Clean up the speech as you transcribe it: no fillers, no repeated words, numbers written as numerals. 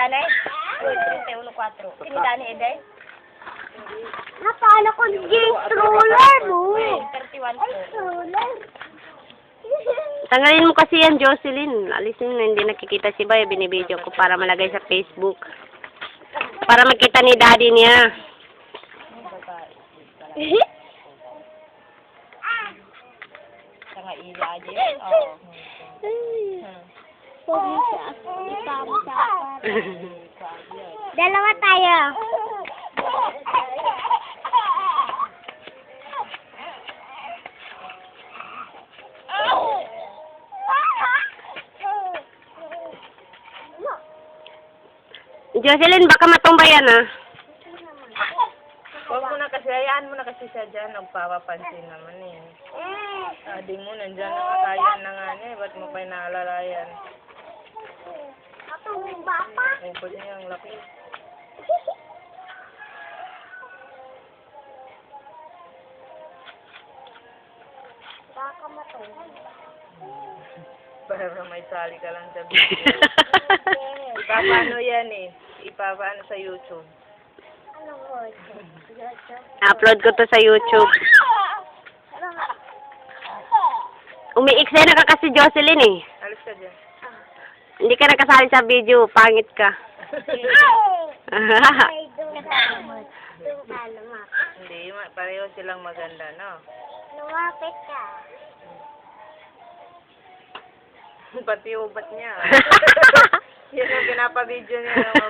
Danay? 31.4. Sino Dani Eden? Napala ko yung stroller mo. 31 Ay, stroller. Tanggalin mo kasi yan, Jocelyn. Alisin na, hindi nakikita si Bay. Binibideo ko para malagay sa Facebook. Para makita ni daddy niya. Sanga ila aja yun. Oo. Pogi siya. Isama siya. Dalawa tayo. Jocelyn, baka matumba yan, ah. Huwag mo na kasi, hayaan mo na kasi siya dyan. Nagpapapansin naman eh. Adi mo, nandyan nakakayan na nga niya. Ba't mo pa inaalalayan? Matumba pa. Upod niya ang laki. Baka matumba. Para may sali ka lang sa video. Ipapaano yan eh. Ipapaano sa YouTube. Ano mo? Upload ko to sa YouTube. Umiiksena ka kasi, Jocelyn, eh. Alis ka dyan. Hindi ka nakasali sa video. Pangit ka. Ay, doon ka lumapit. Hindi, pareho silang maganda, no? Lumapit ka. Pati ubat niya. Yan ang pinapabidyo niya.